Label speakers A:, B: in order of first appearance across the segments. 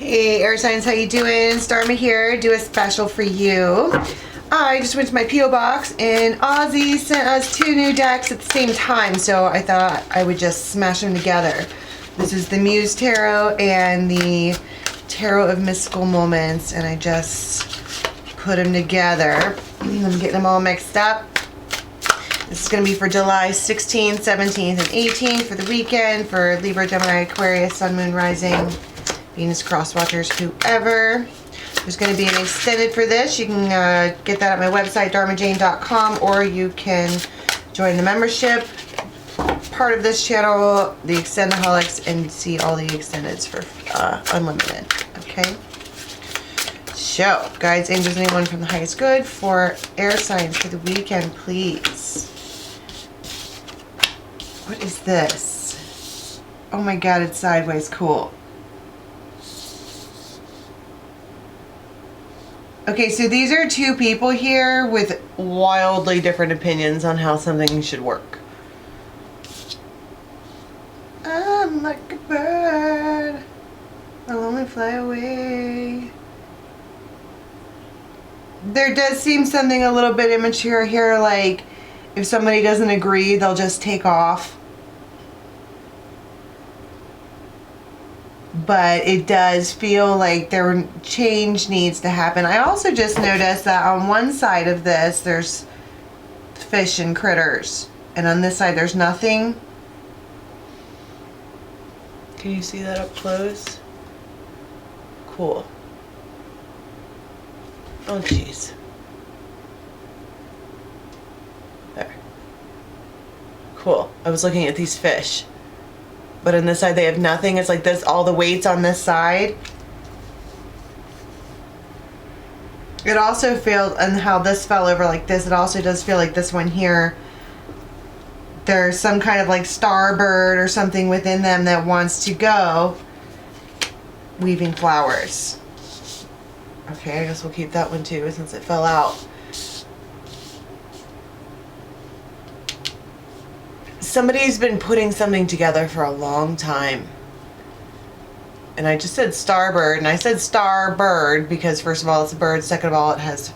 A: Hey air signs, how you doing? It's Dharma here. Do a special for you. I just went to my P.O. box and Ozzy sent us 2 new decks at the same time, so I thought I would just smash them together. This is the Muse Tarot and the Tarot of Mystical Moments, and I just put them together. I'm getting them all mixed up. This is going to be for July 16th, 17th, and 18th for the weekend for Libra, Gemini, Aquarius, Sun, Moon, Rising, Venus, Crosswatchers, whoever. There's going to be an extended for this. You can get that at my website, dharmajane.com, or you can join the membership part of this channel, the Extendaholics, and see all the extendeds for unlimited. Okay? So, guides, angels, anyone from the highest good for air signs for the weekend, please. What is this? Oh my god, it's sideways. Cool. Okay, so these are 2 people here with wildly different opinions on how something should work. I'm like a bird, I'll only fly away. There does seem something a little bit immature here, like if somebody doesn't agree, they'll just take off. But it does feel like there change needs to happen. I also just noticed that on one side of this there's fish and critters, and on this side there's nothing. Can you see that up close? Cool. Oh jeez. There. Cool. I was looking at these fish. But on this side they have nothing. It's like this, all the weight's on this side. It also feels, and how this fell over like this, it also does feel like this one here, there's some kind of like starbird or something within them that wants to go weaving flowers. Okay, I guess we'll keep that one too since it fell out. Somebody's been putting something together for a long time. And I just said starbird, and I said starbird because first of all it's a bird, second of all it has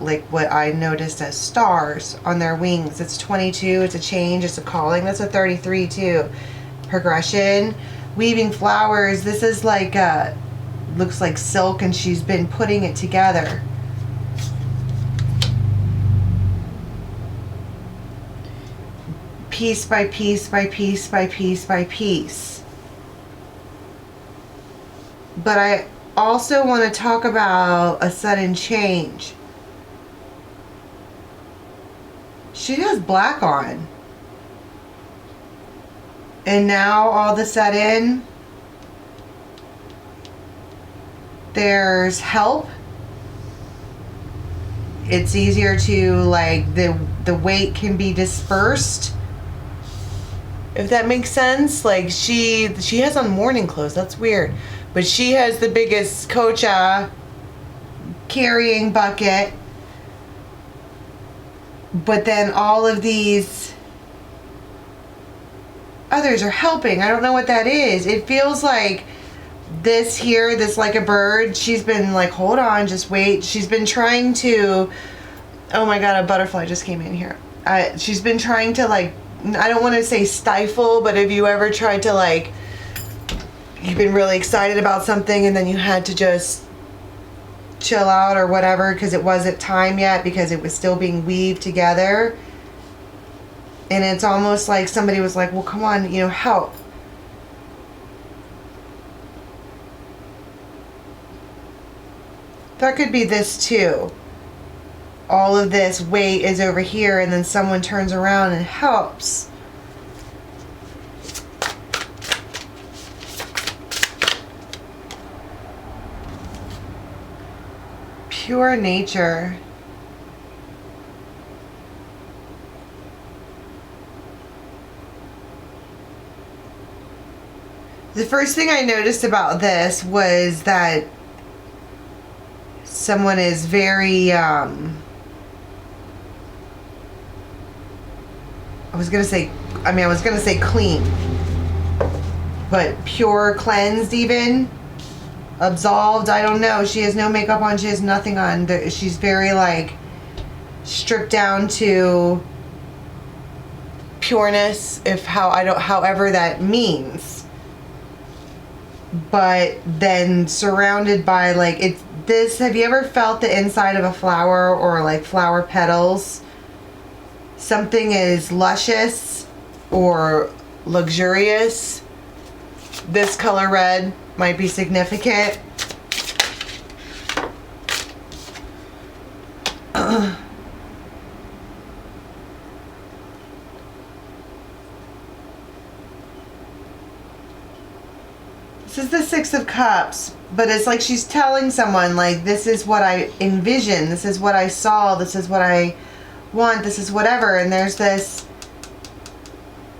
A: like what I noticed as stars on their wings. It's 22, it's a change, it's a calling. That's a 33 too. Progression. Weaving flowers, this is like looks like silk, and she's been putting it together. Piece by piece by piece by piece by piece. But I also want to talk about a sudden change. She has black on. And now all of a sudden there's help. It's easier to, like, the weight can be dispersed. If that makes sense. Like she has on morning clothes. That's weird. But she has the biggest kocha carrying bucket. But then all of these others are helping. I don't know what that is. It feels like this here, this like a bird, she's been like, hold on, just wait. She's been trying to, oh my god, a butterfly just came in here. She's been trying to, like, I don't want to say stifle, but have you ever tried to, like, you've been really excited about something and then you had to just chill out or whatever because it wasn't time yet because it was still being weaved together? And it's almost like somebody was like, well, come on, you know, help. That could be this too. All of this weight is over here and then someone turns around and helps. Pure nature. The first thing I noticed about this was that someone is very I was gonna say clean, but pure, cleansed even. absolved. I don't know. She has no makeup on. She has nothing on. She's very like stripped down to pureness, however that means. But then surrounded by like it's this. Have you ever felt the inside of a flower or like flower petals? Something is luscious or luxurious. This color red might be significant. This is the Six of Cups, but it's like she's telling someone like, this is what I envisioned, this is what I saw, this is what I want, this is whatever. And there's this,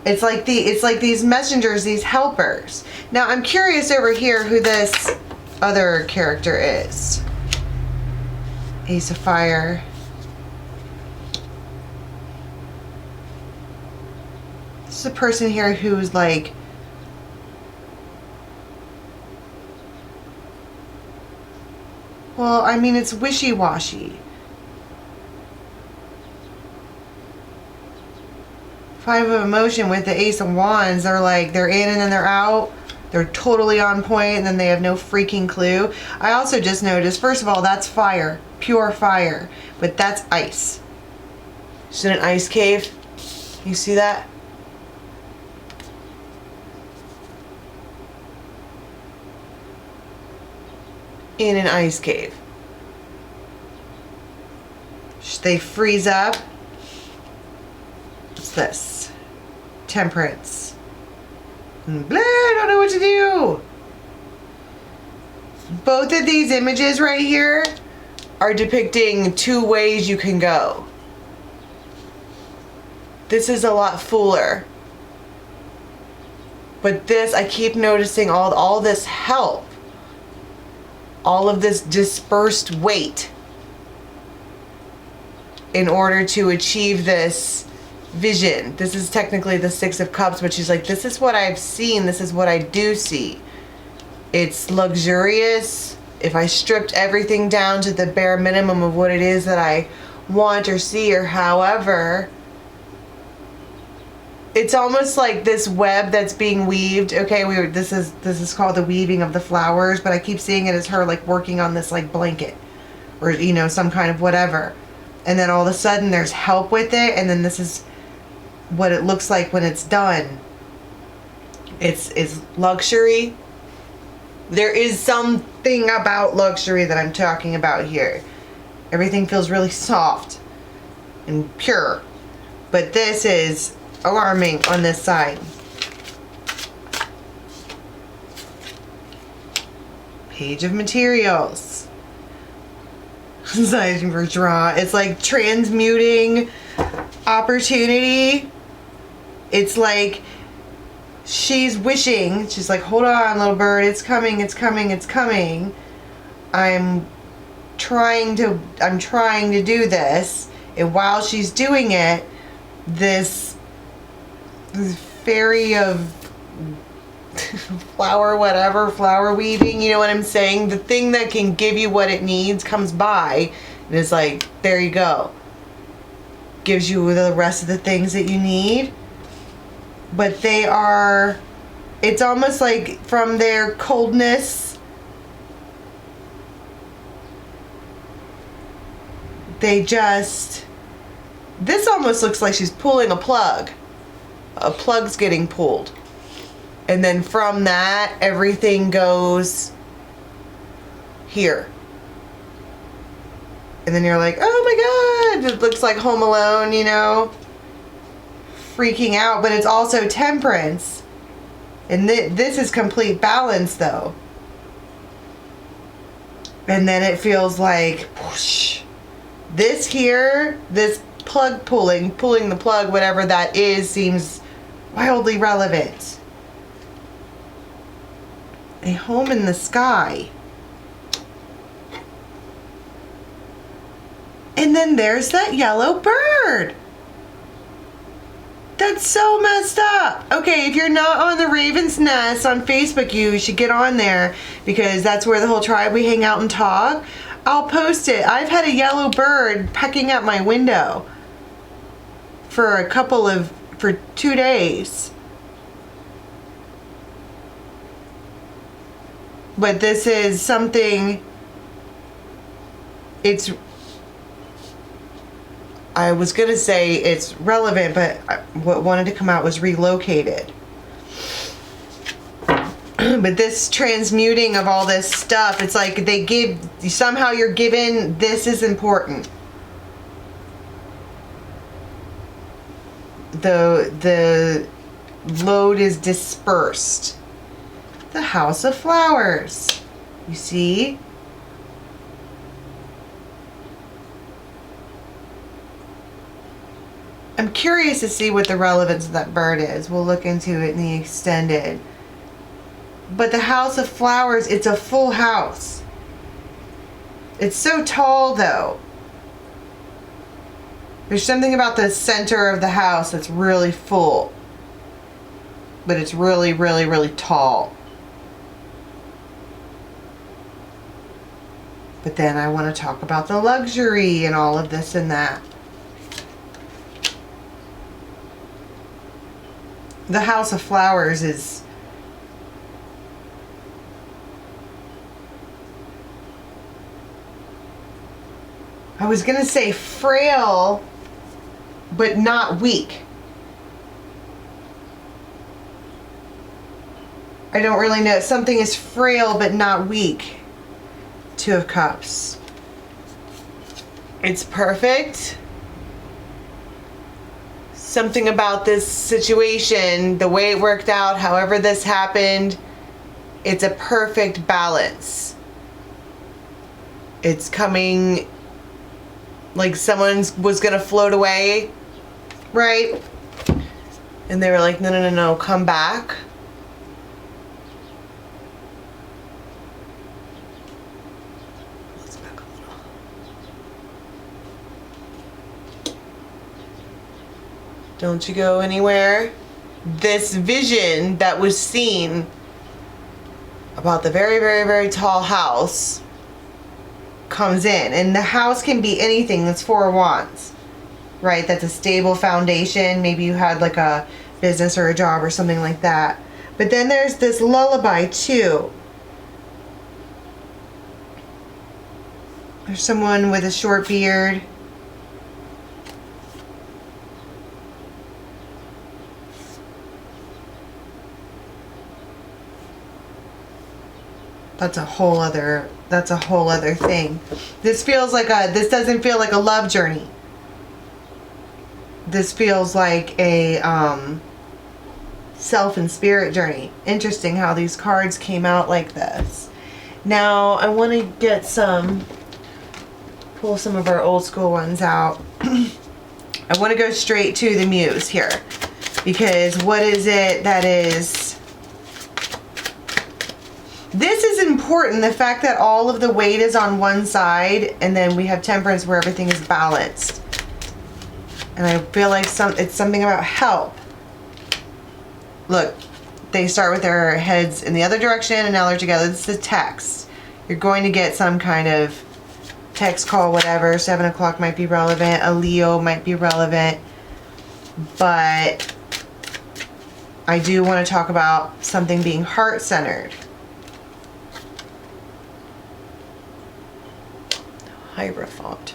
A: it's like these messengers, these helpers. Now I'm curious over here who this other character is. Ace of Fire. This is a person here who's like, well, I mean, it's wishy-washy. Five of Emotion with the Ace of Wands, they're like, they're in and then they're out. They're totally on point and then they have no freaking clue. I also just noticed, first of all, that's fire. Pure fire. But that's ice. She's in an ice cave. You see that? In an ice cave. They freeze up. What's this? Temperance. And blah, I don't know what to do. Both of these images right here are depicting two ways you can go. This is a lot fuller. But this, I keep noticing all this help. All of this dispersed weight in order to achieve this vision. This is technically the Six of Cups, but she's like, this is what I've seen. This is what I do see. It's luxurious. If I stripped everything down to the bare minimum of what it is that I want or see or however, it's almost like this web that's being weaved. Okay, this is called the weaving of the flowers, but I keep seeing it as her like working on this like blanket or, you know, some kind of whatever. And then all of a sudden there's help with it, and then this is what it looks like when it's done. It's luxury. There is something about luxury that I'm talking about here. Everything feels really soft and pure. But this is alarming on this side. Page of Materials. Sizing for draw. It's like transmuting opportunity. It's like she's wishing. She's like, hold on, little bird. It's coming. It's coming. It's coming. I'm trying to do this. And while she's doing it, this fairy of flower weaving, you know what I'm saying? The thing that can give you what it needs comes by and is like, there you go. Gives you the rest of the things that you need. But they are, it's almost like from their coldness, they just, this almost looks like she's pulling a plug. A plug's getting pulled. And then from that, everything goes here. And then you're like, oh my God, it looks like Home Alone, you know, freaking out. But it's also temperance. And this is complete balance though. And then it feels like, whoosh. This here, this plug pulling the plug, whatever that is, seems wildly relevant. A home in the sky. And then there's that yellow bird. The That's so messed up. Okay, if you're not on the Raven's Nest on Facebook, you should get on there because that's where the whole tribe, we hang out and talk. I'll post it. I've had a yellow bird pecking at my window for 2 days. But this is something, I was going to say it's relevant, but what wanted to come out was relocated. But this transmuting of all this stuff, it's like somehow you're given, this is important. The load is dispersed. The House of Flowers. You see? I'm curious to see what the relevance of that bird is. We'll look into it in the extended. But the House of Flowers, it's a full house. It's so tall though. There's something about the center of the house that's really full. But it's really, really, really tall. But then I want to talk about the luxury and all of this and that. The House of Flowers is... I was going to say frail, but not weak. I don't really know. Something is frail, but not weak. Two of Cups. It's perfect. Something about this situation, the way it worked out, however this happened, it's a perfect balance. It's coming like someone was gonna float away, right? And they were like, no, come back. Let's back a little. Don't you go anywhere. This vision that was seen about the very, very, very tall house comes in, and the house can be anything. That's 4 of Wands, right? That's a stable foundation. Maybe you had like a business or a job or something like that. But then there's this lullaby too. There's someone with a short beard. That's a whole other thing. This doesn't feel like a love journey. This feels like a self and spirit journey. Interesting how these cards came out like this. Now I want to pull some of our old school ones out. I want to go straight to the Muse here, because what is it that is... This is important, the fact that all of the weight is on one side, and then we have Temperance where everything is balanced. And I feel like it's something about help. Look, they start with their heads in the other direction and now they're together. This is a text. You're going to get some kind of text, call, whatever. 7 o'clock might be relevant. A Leo might be relevant. But I do want to talk about something being heart-centered. Hierophant.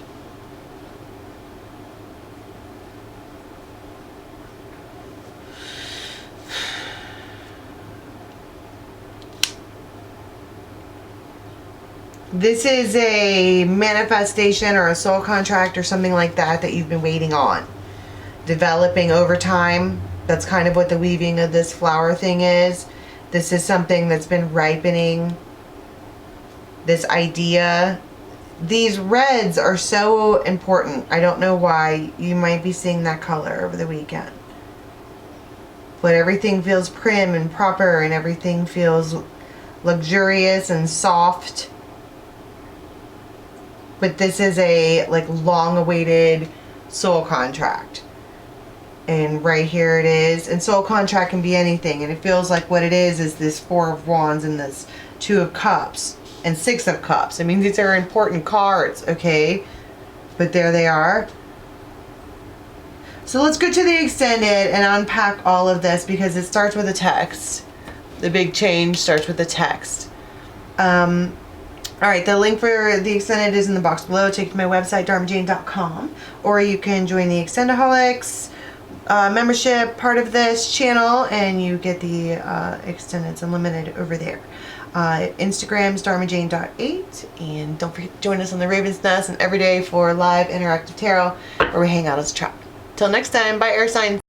A: This is a manifestation or a soul contract or something like that you've been waiting on, developing over time. That's kind of what the weaving of this flower thing is. This is something that's been ripening. This idea. These reds are so important. I don't know why. You might be seeing that color over the weekend. But everything feels prim and proper, and everything feels luxurious and soft. But this is a long-awaited soul contract. And right here it is. And soul contract can be anything. And it feels like what it is this Four of Wands and this Two of Cups and Six of Cups. I mean, these are important cards, okay? But there they are. So let's go to the extended and unpack all of this because it starts with a text. The big change starts with a text. All right, the link for the extended is in the box below. Take it to my website, dharmajane.com. Or you can join the Extendaholics membership part of this channel and you get the extendeds unlimited over there. Instagram's dharmajane.8, and don't forget to join us on the Raven's Nest and every day for live interactive tarot where we hang out as a tribe. Till next time, bye air signs.